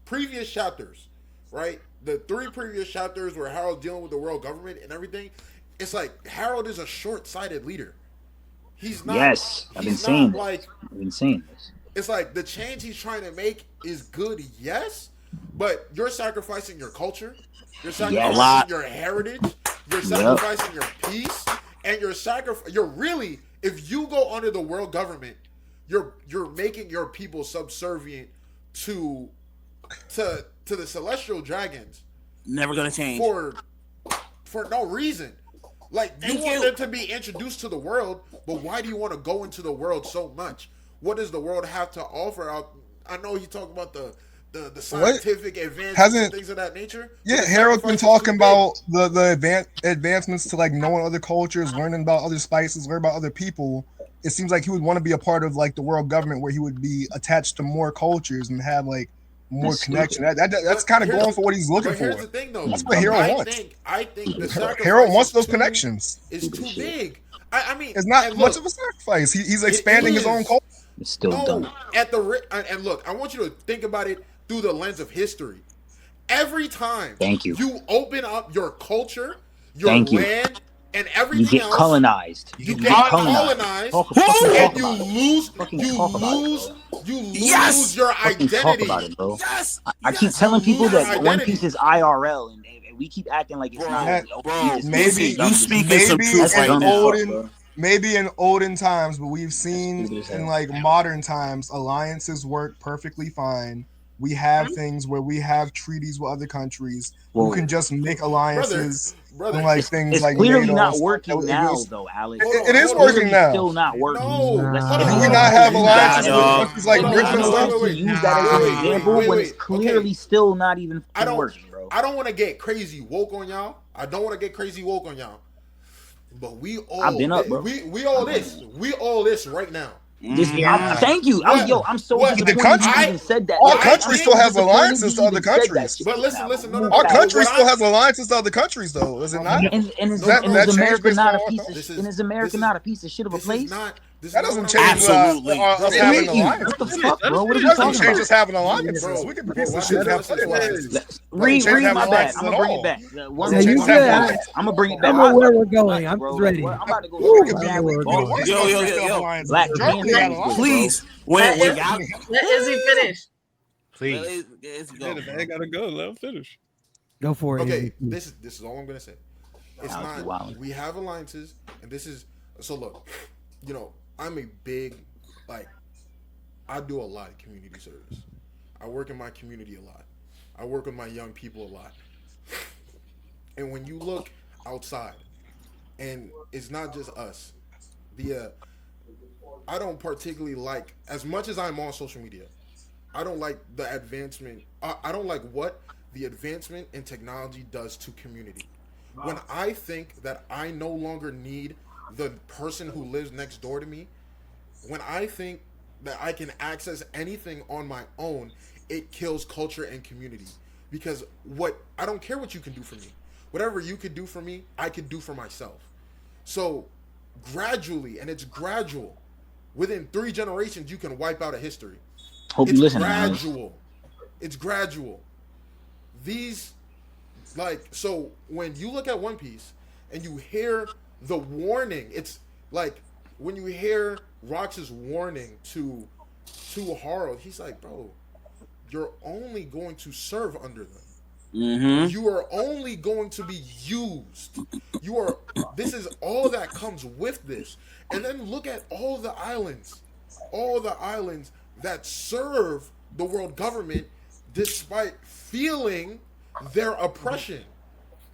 previous chapters, right? The three previous chapters where Harold dealing with the world government and everything, it's like Harold is a short-sighted leader. He's not. Yes, I've been He's saying not this. like. I've been saying this. It's like the change he's trying to make is good, yes, but you're sacrificing your culture, you're Yes. sacrificing your heritage, you're Yep. sacrificing your peace, and you're really, if you go under the world government, you're making your people subservient to to the celestial dragons Never gonna change. for no reason. Like you Thank want you. them to be introduced to the world, but why do you want to go into the world so much? What does the world have to offer out? I know you talk about the scientific advances and things of that nature. Yeah, Harold's been talking about the advancements to like knowing other cultures, learning about other spices, learning about other people. It seems like he would want to be a part of like the world government where he would be attached to more cultures and have like more connection. That's kind of going for what he's looking for. Here's the thing, though. That's what Harold wants. I think the sacrifice Harold wants those connections. It's too big. I mean, it's not much of a sacrifice. He's expanding his own culture. It's still dumb. And look, I want you to think about it through the lens of history. Every time you open up your culture, your land, and everything you get else, colonized. You get colonized, and you lose your identity. Talk about it, bro. Yes, I keep telling people that One Piece is IRL, and we keep acting like it's not. Bro, maybe you speaking some truth right now. Maybe in olden times, but we've seen in like modern times, alliances work perfectly fine. We have things where we have treaties with other countries who can just make alliances. Brother, like things it's like clearly NATO not working now, though, Alex. It is working now. Still not working. No, we not have alliances with countries like Britain and stuff. Use that as an example when it's clearly still not even working, bro. I don't want to get crazy woke on y'all. But we all I've been up, bro. We all this. We all this right now. Thank you. I'm so disappointed you even said that. Our country still has alliances to other countries. But listen, no. Our country still has alliances to other countries, though. Is it not? And is America not a piece of? And is America not a piece of shit of a place? That doesn't change absolutely. Us having alliances. What the fuck, bro? What are It you doesn't talking change about? us having alliances. We can be pieces of shit and have funny alliances. Read my back. I'm gonna bring it back. I'm gonna bring it back. I know where we're going. I'm ready. I'm about to go. Yo. Black please. Let Izzy finish. Please. I gotta go. Let him finish. Go for it. Okay, this is all I'm gonna say. It's not. We have alliances, and this is so. Look, I'm a big I do a lot of community service. I work in my community a lot. I work with my young people a lot. And when you look outside, and it's not just us, I don't particularly like, as much as I'm on social media, I don't like the advancement. I don't like what the advancement in technology does to community. When I think that I no longer need the person who lives next door to me, when I think that I can access anything on my own, it kills culture and community. Because I don't care what you can do for me. Whatever you could do for me, I could do for myself. So gradually, and it's gradual, within 3 generations, you can wipe out a history. Hope it's you listen. Gradual. It's gradual. So when you look at One Piece and you hear the warning, it's like when you hear Rox's warning to Harald, he's like, bro, you're only going to serve under them. Mm-hmm. You are only going to be used. This is all that comes with this. And then look at all the islands that serve the world government despite feeling their oppression.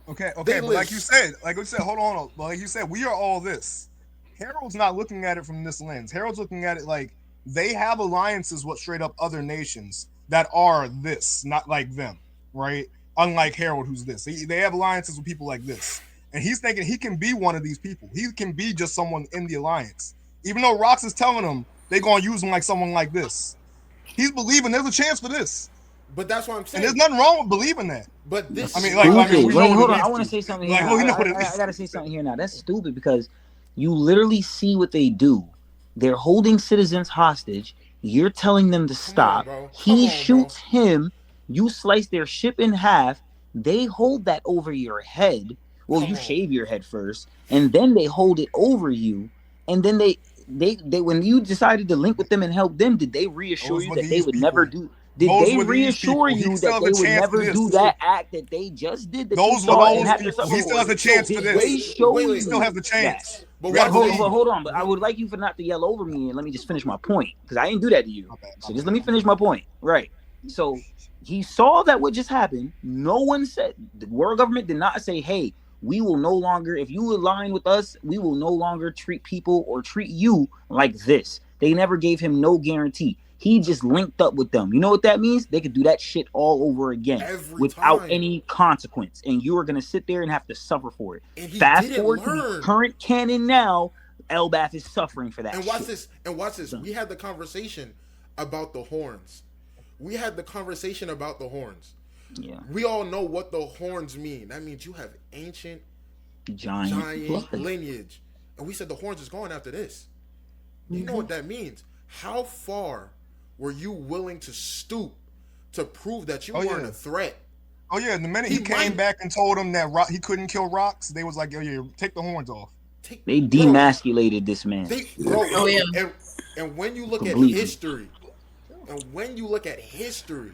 Okay, but like you said, hold on. Like you said, we are all this. Harold's not looking at it from this lens. Harold's looking at it like they have alliances with straight up other nations that are this, not like them, right? Unlike Harold, who's this. They have alliances with people like this. And he's thinking he can be one of these people. He can be just someone in the alliance. Even though Rox is telling him they're going to use him like someone like this. He's believing there's a chance for this. But that's what I'm saying. And there's nothing wrong with believing that. But this, hold on. I want to say something here. I got to say something here now. That's stupid because you literally see what they do. They're holding citizens hostage. You're telling them to stop. He shoots him. You slice their ship in half. They hold that over your head. Well, you shave your head first, and then they hold it over you. And then they when you decided to link with them and help them, did they reassure you that they would never do? Did they reassure you that they would never do that act that they just did? That Those you saw those and had to people. suffer He still for? has a chance for this. They show He still has a chance. that. But hold on, but I would like you for not to yell over me and let me just finish my point because I didn't do that to you. So just let me finish my point. Right. So he saw that what just happened. No one said, the world government did not say, hey, we will no longer, if you align with us, we will no longer treat people or treat you like this. They never gave him no guarantee. He just linked up with them. You know what that means? They could do that shit all over again without any consequence. And you are going to sit there and have to suffer for it. Fast forward to the current canon now, Elbath is suffering for that And watch this. And watch this. We had the conversation about the horns. Yeah. We all know what the horns mean. That means you have ancient, giant lineage. And we said the horns is going after this. You know what that means? How far were you willing to stoop to prove that you weren't a threat? Oh yeah, the minute he came back and told him that he couldn't kill rocks, they was like, "Yo, yeah, take the horns off." They demasculated this man. And when you look at history,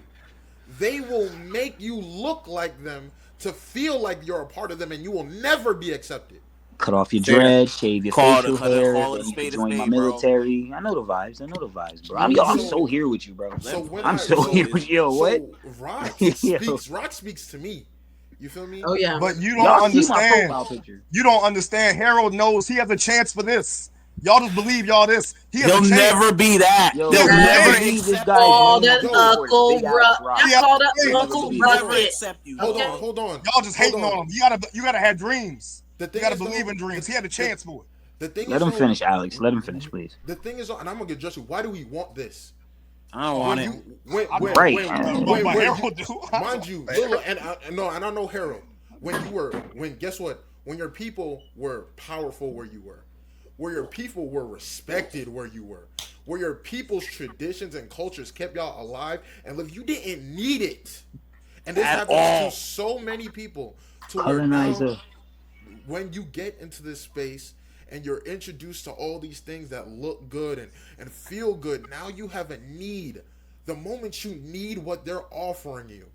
they will make you look like them to feel like you're a part of them, and you will never be accepted. Cut off your dreads, shave your facial hair, and you can join my military. Bro. I know the vibes, bro. I'm so here with you, bro. I'm so here with you. Yo, what? Rock speaks to me. You feel me? Oh yeah. But you don't understand. You don't understand. Harold knows he has a chance for this. Y'all just believe y'all this. He'll never be that. Yo, They'll never accept called that Uncle accept you. Hold on. Y'all just hating on him. You gotta have dreams. You gotta believe in dreams. He had a chance for it. Let him finish, Alex. Let him finish, please. The thing is, and I'm gonna get just why do we want this? I don't want it. Mind you, and I know Harold. Guess what? When your people were powerful, where your people were respected, where your people's traditions and cultures kept y'all alive and live, you didn't need it. And this happens to so many people. When you get into this space and you're introduced to all these things that look good and feel good, now you have a need. The moment you need what they're offering you,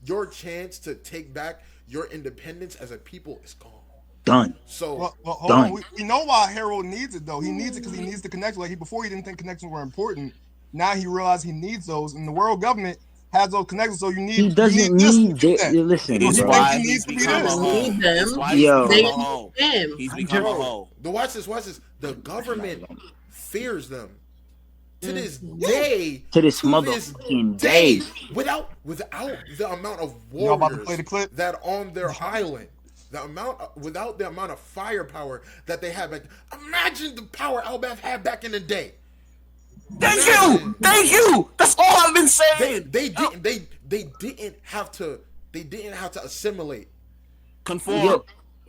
your chance to take back your independence as a people is gone. Done. So hold on. We know why Harold needs it though. He needs it because he needs the connection. Like before he didn't think connections were important. Now he realized he needs those, and the world government has those connections. So you need. He doesn't need. Listen, he's bro. Why he needs to be this. He's become a hoe. Watch this. The government fears them. To this day, to this motherfucking day, without the amount of warriors that on their island, without the amount of firepower that they have. Imagine the power Elbath had back in the day. Thank you. That's all I've been saying. They didn't have to assimilate, conform.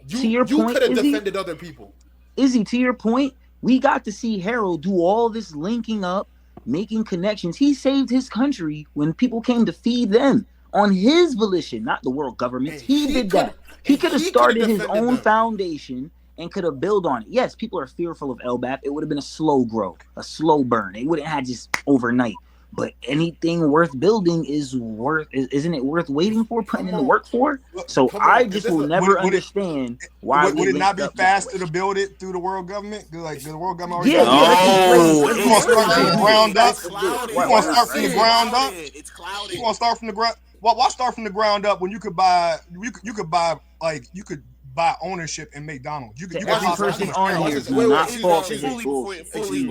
You could have defended other people. Izzy, to your point, we got to see Harold do all this linking up, making connections. He saved his country when people came to feed them on his volition, not the world government. He did that. He could have started his own foundation and could have built on it. Yes, people are fearful of Elbath. It would have been a slow growth, a slow burn. It wouldn't have just overnight. But anything worth building isn't it worth waiting for, putting in the work for? So I just will never understand why. Would it not be faster to build it through the world government? Like the world government already. You want to start from the ground up? You want to start from the ground up? It's clouded. You want to start from the ground? Well, why start from the ground up when you could buy ownership in McDonald's? You could every person on here do not fall for his bullshit.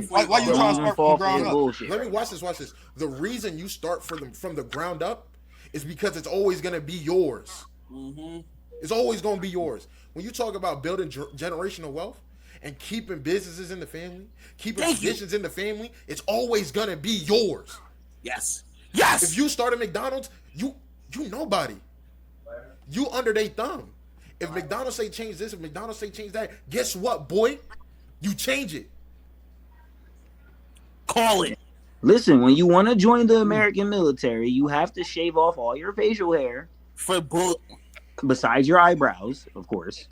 Why you trying to start from the ground up? Let me watch this. The reason you start from the ground up is because it's always going to be yours. Mm-hmm. It's always going to be yours. When you talk about building generational wealth and keeping businesses in the family, keeping traditions in the family, it's always going to be yours. Yes. If you start at McDonald's, you nobody. You under their thumb. If McDonald's say change this, if McDonald's say change that, guess what, boy? You change it. Call it. Listen, when you want to join the American military, you have to shave off all your facial hair. For book. Besides your eyebrows, of course.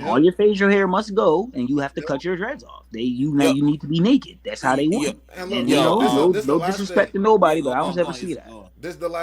All your facial hair must go, and you have to cut your dreads off. You need to be naked. That's how they want. And no disrespect to nobody, but I don't ever see that. This is the last